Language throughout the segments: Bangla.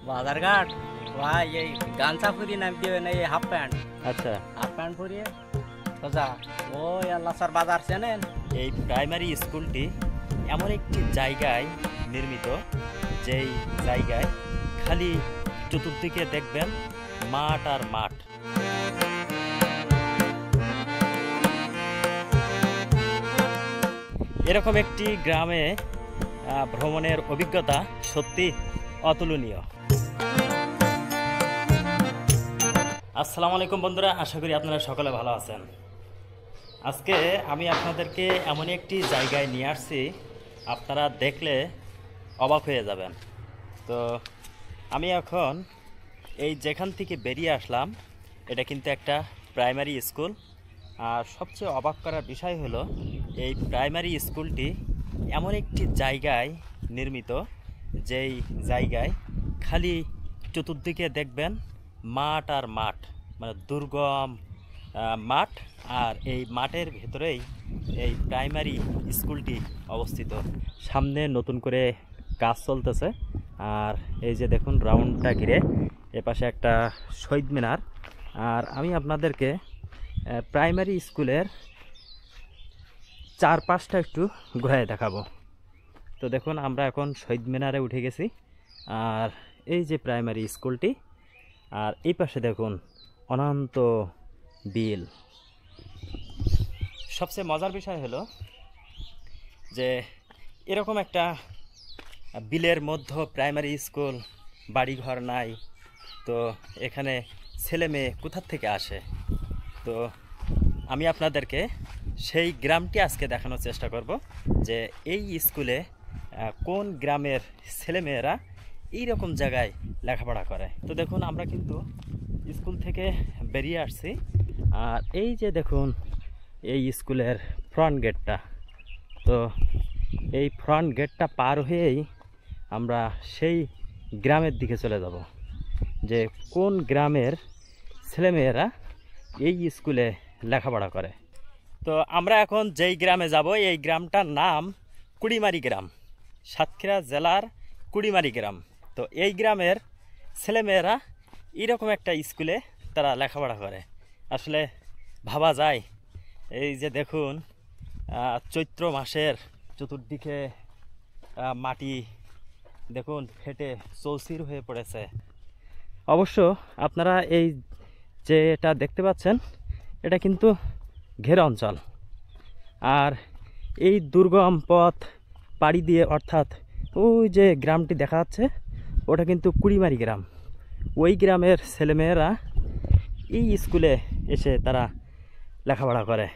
বাজারঘাট ভাই এই গামছা পরি নাম দিবে না এই হাফ প্যান্ট আচ্ছা, পরিয়ে সোজা ওই আল্লাহর বাজার চেনেন। এই প্রাইমারি স্কুলটি এমন একটি জায়গায় নির্মিত, যেই জায়গায় খালি চতুর্দিকে দেখবেন মাঠ আর মাঠ। এরকম একটি গ্রামে ভ্রমণের অভিজ্ঞতা সত্যি অতুলনীয়। আসসালামু আলাইকুম বন্ধুরা, আশা করি আপনারা সকলে ভালো আছেন। আজকে আমি আপনাদেরকে এমন একটি জায়গায় নিয়ে আসছি, আপনারা দেখলে অবাক হয়ে যাবেন। তো আমি এখন এই যেখান থেকে বেরিয়ে আসলাম, এটা কিন্তু একটা প্রাইমারি স্কুল। আর সবচেয়ে অবাক করার বিষয় হলো এই প্রাইমারি স্কুলটি এমন একটি জায়গায় নির্মিত, যেই জায়গায় খালি চতুর্দিকে দেখবেন মাঠ আর মাঠ, মানে দুর্গম মাঠ। আর এই মাঠের ভেতরেই এই প্রাইমারি স্কুলটি অবস্থিত। সামনে নতুন করে কাজ চলতেছে। আর এই যে দেখুন রাউন্ডটা ঘিরে এপাশে একটা শহীদ মিনার। আর আমি আপনাদেরকে প্রাইমারি স্কুলের চারপাশটা একটু ঘুরে দেখাবো। তো দেখুন আমরা এখন শহীদ মিনারে উঠে গেছি, আর এই যে প্রাইমারি স্কুলটি, আর এই পাশে দেখুন অনন্ত বিল। সবচেয়ে মজার বিষয় হলো যে এরকম একটা বিলের মধ্যে প্রাইমারি স্কুল, বাড়িঘর নাই, তো এখানে ছেলে মেয়ে কোথার থেকে আসে। তো আমি আপনাদেরকে সেই গ্রামটি আজকে দেখানোর চেষ্টা করব, যে এই স্কুলে কোন গ্রামের ছেলেমেয়েরা এইরকম জায়গায় লেখাপড়া করে। তো দেখুন আমরা কিন্তু স্কুল থেকে বেরিয়ে আসছি, আর এই যে দেখুন এই স্কুলের ফ্রন্ট গেটটা। তো এই ফ্রন্ট গেটটা পার হয়েই আমরা সেই গ্রামের দিকে চলে যাব, যে কোন গ্রামের ছেলেমেয়েরা এই স্কুলে লেখাপড়া করে। তো আমরা এখন যেই গ্রামে যাব, এই গ্রামটার নাম কুড়িমারি গ্রাম, সাতক্ষীরা জেলার কুড়িমারি গ্রাম। তো এই গ্রামের ছেলেমেয়েরা এরকম একটা স্কুলে তারা লেখাপড়া করে। আসলে ভাবা যায়, এই যে দেখুন চৈত্র মাসের চতুর্দিকে মাটি দেখুন ফেটে চৌচির হয়ে পড়েছে। অবশ্য আপনারা এই যে এটা দেখতে পাচ্ছেন, এটা কিন্তু ঘেরা অঞ্চল। আর এই দুর্গম পথ পাড়ি দিয়ে, অর্থাৎ ওই যে গ্রামটি দেখা যাচ্ছে, ওটা কিন্তু কুড়িমারি গ্রাম। ওই গ্রামের ছেলেমেয়েরা এই স্কুলে এসে তারা লেখাপড়া করে।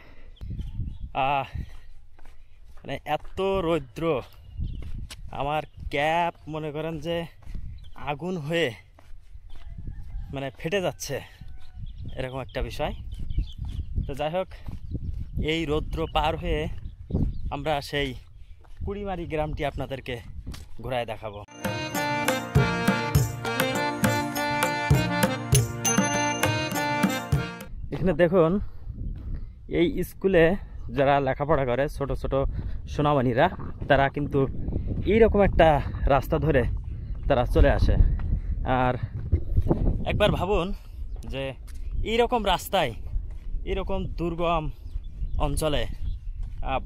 মানে এত রৌদ্র, আমার ক্যাপ মনে করেন যে আগুন হয়ে মানে ফেটে যাচ্ছে, এরকম একটা বিষয়। তো যাই হোক, এই রৌদ্র পার হয়ে আমরা সেই কুড়িমারি গ্রামটি আপনাদেরকে ঘুরায় দেখাবো। এখানে দেখুন এই স্কুলে যারা লেখাপড়া করে, ছোট ছোট সোনামণিরা, তারা কিন্তু এইরকম একটা রাস্তা ধরে তারা চলে আসে। আর একবার ভাবুন যে এইরকম রাস্তায়, এরকম দুর্গম অঞ্চলে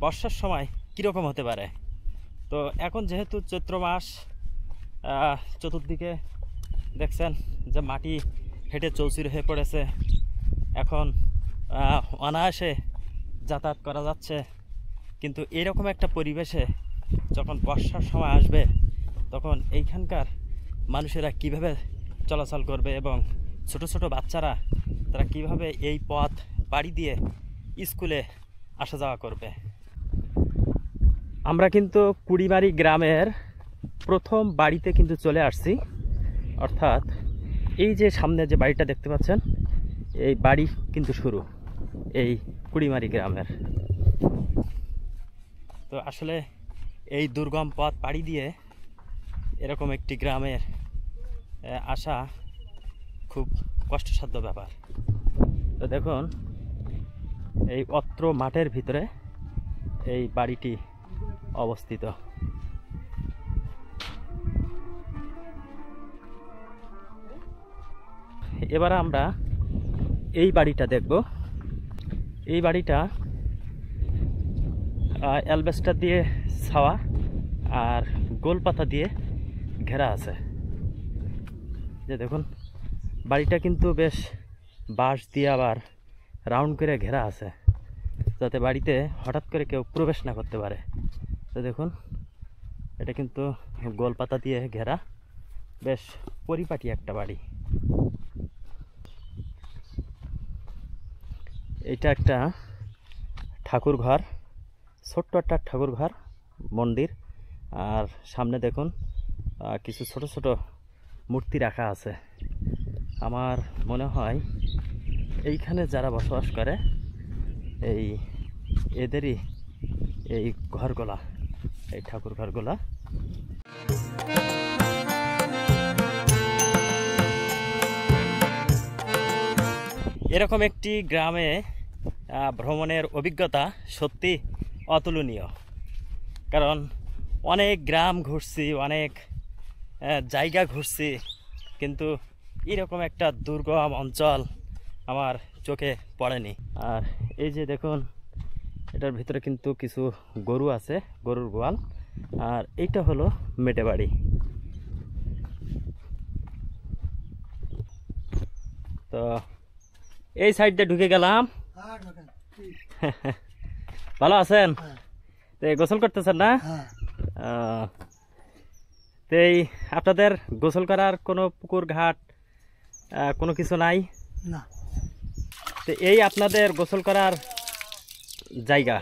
বর্ষার সময় কীরকম হতে পারে। তো এখন যেহেতু চৈত্র মাস, চতুর্দিকে দেখছেন যে মাটি ফেটে চৌচির হয়ে পড়েছে, এখন অনায়াসে যাতায়াত করা যাচ্ছে। কিন্তু এরকম একটা পরিবেশে যখন বর্ষার সময় আসবে, তখন এইখানকার মানুষেরা কিভাবে চলাচল করবে, এবং ছোট ছোট বাচ্চারা তারা কিভাবে এই পথ পাড়ি দিয়ে স্কুলে আসা যাওয়া করবে। আমরা কিন্তু কুড়িমারি গ্রামের প্রথম বাড়িতে কিন্তু চলে আসছি। অর্থাৎ এই যে সামনে যে বাড়িটা দেখতে পাচ্ছেন, এই বাড়ি কিন্তু শুরু এই কুড়িমারি গ্রামের। তো আসলে এই দুর্গম পথ পাড়ি দিয়ে এরকম একটি গ্রামের আসা খুব কষ্টসাধ্য ব্যাপার। তো দেখুন এই অত্র মাঠের ভিতরে এই বাড়িটি অবস্থিত। এবার আমরা এই বাড়িটা দেখব। এই বাড়িটা অ্যালবেস্টার দিয়ে ছাওয়া আর গোলপাতা দিয়ে ঘেরা আছে। যে দেখুন বাড়িটা কিন্তু বেশ বাঁশ দিয়ে আবার রাউন্ড করে ঘেরা আছে, যাতে বাড়িতে হঠাৎ করে কেউ প্রবেশ না করতে পারে। তো দেখুন এটা কিন্তু গোলপাতা দিয়ে ঘেরা, বেশ পরিপাটি একটা বাড়ি। এটা একটা ঠাকুর ঘর, ছোট্ট একটা ঠাকুর ঘর মন্দির। আর সামনে দেখুন কিছু ছোট ছোট মূর্তি রাখা আছে। আমার মনে হয় এইখানে যারা বসবাস করে এদেরই এই ঘরগুলা, এই ঠাকুর ঘরগুলা। এরকম একটি গ্রামে ভ্রমণের অভিজ্ঞতা সত্যি অতুলনীয়। কারণ অনেক গ্রাম ঘুরছি, অনেক জায়গা ঘুরছি, কিন্তু এরকম একটা দুর্গম অঞ্চল আমার চোখে পড়েনি। আর এই যে দেখুন এটার ভিতরে কিন্তু কিছু গরু আছে, গরুর গোয়াল। আর এইটা হলো মেটে বাড়ি। তো এই সাইড দিয়ে ঢুকে গেলাম। ভালো আছেন? তো গোসল করতেছেন না? তো এই আপনাদের গোসল করার কোনো পুকুর ঘাট কোনো কিছু নাই? না। তো এই আপনাদের গোসল করার জায়গা।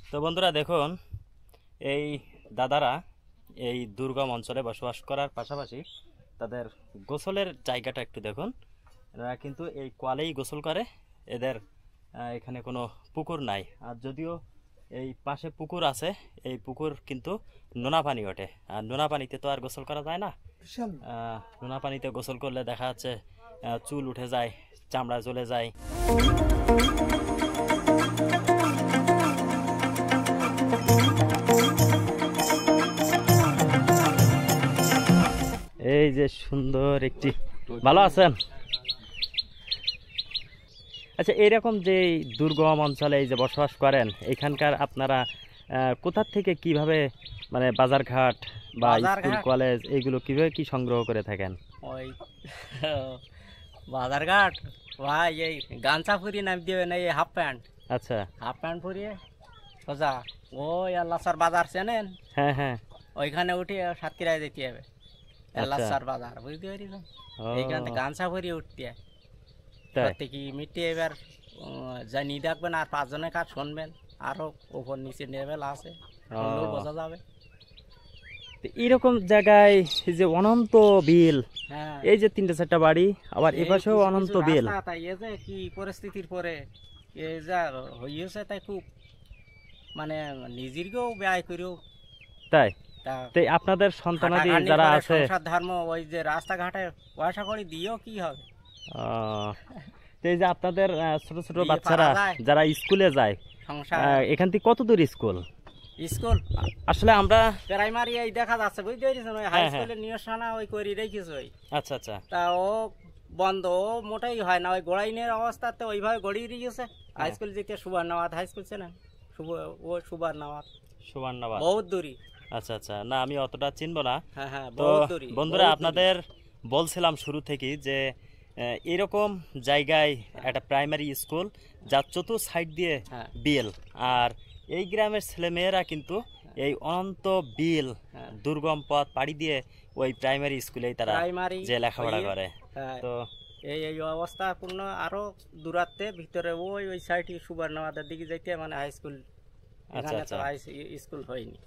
তো বন্ধুরা দেখুন এই দাদারা এই দুর্গম অঞ্চলে বসবাস করার পাশাপাশি তাদের গোসলের জায়গাটা একটু দেখুন। এরা কিন্তু এই কোয়ালেই গোসল করে, এদের এখানে কোনো পুকুর নাই। আর যদিও এই পাশে পুকুর আছে, এই পুকুর কিন্তু নোনা পানি ওঠে। আর নোনা পানিতে তো আর গোসল করা যায় না। নোনা পানিতে গোসল করলে দেখা যাচ্ছে চুল উঠে যায়, চামড়া জ্বলে যায়। এই যে সুন্দর একটি, ভালো আছেন? আচ্ছা, এইরকম যে দুর্গম অঞ্চলে এই যে বসবাস করেন, এখানকার আপনারা কোথা থেকে কিভাবে মানে বাজারঘাট বা স্কুল কলেজ এইগুলো কিভাবে কি সংগ্রহ করে থাকেন? ওই বাজারঘাট ভাই এই গামছা ফুরিয়ে নাম দিবেন, এই হাফ প্যান্ট। আচ্ছা, হাফ প্যান্ট ফুরিয়ে সোজা ওই আল্লাহর বাজার চেনেন? হ্যাঁ হ্যাঁ, ওইখানে উঠে সাতক্ষীরায় যেতে হবে। আল্লাহর বাজার বুঝতে পারিস? এইখান থেকে গামছা ফুরিয়ে উঠতে কি মিটে এবার জানি দেখবেন। আর 5 জনের কাজ শুনবেন, আরো উপর নিচে লেভেল আছে, বোঝা যাবে। এরকম জায়গায় যে অনন্ত বিল, হ্যাঁ এই যে 3-4টা বাড়ি, আবার এপাশেও অনন্ত বিল। তাই এই যে কি পরিস্থিতির পরে এই যা হইছে, তাই খুব মানে নিজেরকেও ব্যয় করেও তাই আপনাদের সন্তানাদি যারা আছে ধর্ম ওই যে রাস্তাঘাটে পয়সা করে দিয়েও কি হবে। এই যে আপনাদের ছোট ছোট বাচ্চারা যারা স্কুলে যায়, এখান থেকে কত দূর স্কুল? স্কুল আসলে আমরা প্রাইমারি এই দেখা যাচ্ছে, বুঝতে পেরেছেন? ওই হাই স্কুলের নিয়ন্ত্রণা ওই করে রেখেছে ওই। আচ্ছা আচ্ছা, তা ও বন্ধ, ও মোটাই হয় না। ওই গোড়াইনের অবস্থাতে ওইভাবে গড়িয়ে রেখেছে। হাই স্কুল যেতে সুবর্ণাবাদ হাই স্কুল চেনেন? ও সুবর্ণাবাদ বহুত দূরই। আচ্ছা আচ্ছা, না আমি অতটা চিনবো না। হ্যাঁ হ্যাঁ, তো বন্ধুরা আপনাদের বলছিলাম শুরু থেকেই যে এরকম জায়গায় একটা প্রাইমারি স্কুল যার চতুর্থ সাইড দিয়ে বিল, আর এই গ্রামের ছেলেমেয়েরা কিন্তু এই অনন্ত বিল দুর্গম পথ পাড়ি দিয়ে ওই প্রাইমারি স্কুলেই তারা যে লেখাপড়া করে। তো এই অবস্থা পূর্ণ আরো দূরাত্বে ভিতরে ওই সাইডে সুবর্ণবাদের দিকে যাইতে মানে হাই স্কুল, এখানে তো হাই স্কুল হয়নি।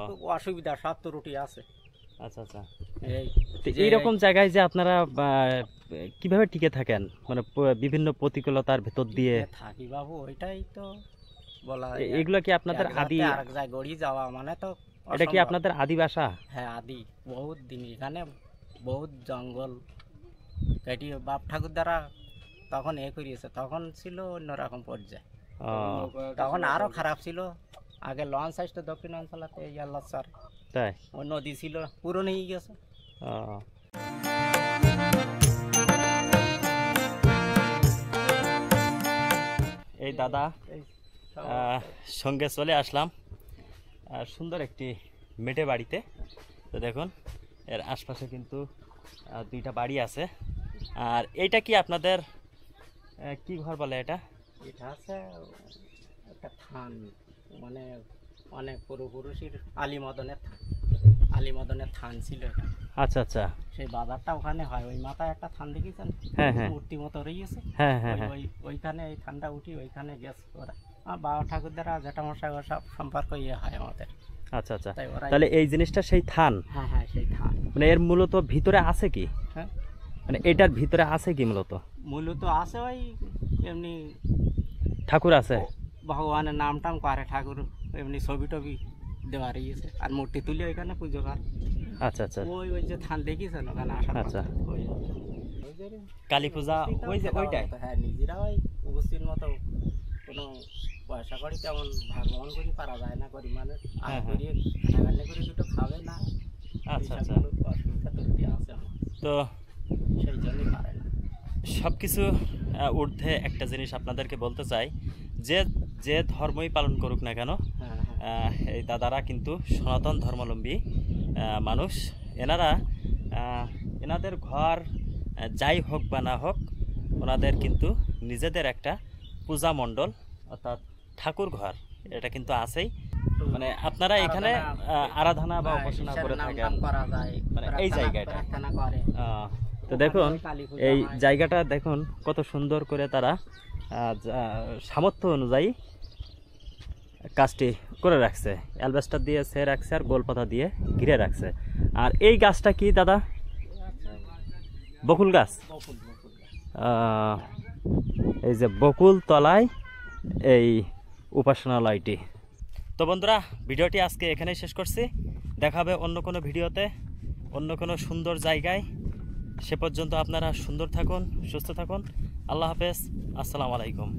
খুব অসুবিধা, 7 ত্রুটি আছে। আচ্ছা আচ্ছা, এইরকম জায়গায় যে আপনারা কিভাবে টিকে থাকেন, মানে বিভিন্ন প্রতিকূলতার ভেতর দিয়ে থাকি বাবু, ওইটাই তো বলা। এগুলো কি আপনাদের আদি? আরেক জায়গায় গড়ি যাওয়া মানে তো এটা কি আপনাদের আদি বাসা? হ্যাঁ আদি, বহুত দিন এখানে বহুত জঙ্গল কেটে বাপ ঠাকুর দ্বারা তখন করিয়েছে। তখন ছিল অন্যরকম পর্যায়ে, তখন আরো খারাপ ছিল। আগে লঞ্চ আসতো দক্ষিণ অঞ্চলাতে, এই আল্লাহ স্যার, তাই ওই নদী ছিল পুরো নিয়ে গেছে। এই দাদা এই সঙ্গে চলে আসলাম সুন্দর একটি মেটে বাড়িতে। তো দেখুন এর আশপাশে কিন্তু দুইটা বাড়ি আছে। আর এইটা কি আপনাদের কি ঘর বলে এটা? এটা আছে একটা থান, মানে অনেক পূর্বপুরুষের আলিমদনের থান ছিল এটা। আচ্ছা আচ্ছা, সেই বাজারটা ওখানে হয়, ওই মাথায় একটা থান দেখেছেন, হ্যাঁ হ্যাঁ মূর্তি মতো রয়েছে, হ্যাঁ হ্যাঁ হ্যাঁ। ওইখানে এই থানটা উঠি ওইখানে গেছে ওরা। বাবা ঠাকুরদারা জেঠামশাই সব সম্পর্ক হয় আমাদের। আচ্ছা আচ্ছা, তাই ওরা তাহলে এই জিনিসটা সেই থান? হ্যাঁ হ্যাঁ, সেই থান। মানে এর মূলত ভিতরে আছে কি? হ্যাঁ, মানে এটার ভিতরে আছে কি মূলত? মূলত আছে ওই এমনি ঠাকুর আছে, ভগবানের নাম টাম করে, ঠাকুর এমনি ছবি টবি দেওয়া রয়েছে, আর মূর্তি তুলে ওইখানে পুজো করে। আচ্ছা আচ্ছা, ওই যে থান দেখিয়েছেন ওখানে আসার আচ্ছা। পথে, ওই কালী পূজা ওই যে ওইটাই? হ্যাঁ, নিজেরা ওই উপস্থিত মতো কোনো পয়সা করি তেমন ভাগবান করি পারা যায় না, করি মানে হ্যাঁ, করি টাকা করে দুটো খাবে না। আচ্ছা আচ্ছা, অসুবিধা তৈরি আছে আমার, তো সেই জন্যই পারে না। সব কিছু ঊর্ধ্বে একটা জিনিস আপনাদেরকে বলতে চাই, যে যে ধর্মই পালন করুক না কেন, হ্যাঁ হ্যাঁ, এই দাদারা কিন্তু সনাতন ধর্মাবলম্বী মানুষ। এনারা এনাদের ঘর যাই হোক বা না হোক, ওনাদের কিন্তু নিজেদের একটা পূজা মণ্ডল অর্থাৎ ঠাকুর ঘর এটা কিন্তু আছেই। মানে আপনারা এখানে আরাধনা বা উপাসনা করে থাকেন করা যায়, মানে এই জায়গাটা। প্রার্থনা করে। তো দেখুন এই জায়গাটা দেখুন কত সুন্দর করে তারা সামর্থ্য অনুযায়ী কাজটি করে রাখছে, অ্যালবেস্টার দিয়ে সে রাখছে আর গোলপাতা দিয়ে ঘিরে রাখছে। আর এই গাছটা কি দাদা? বকুল গাছ। এই যে বকুল তলায় এই উপাসনালয়টি। তো বন্ধুরা, ভিডিওটি আজকে এখানেই শেষ করছি। দেখা হবে অন্য কোনো ভিডিওতে, অন্য কোনো সুন্দর জায়গায়। সে পর্যন্ত আপনারা সুন্দর থাকুন, সুস্থ থাকুন। আল্লাহ হাফেজ, আসসালামু আলাইকুম।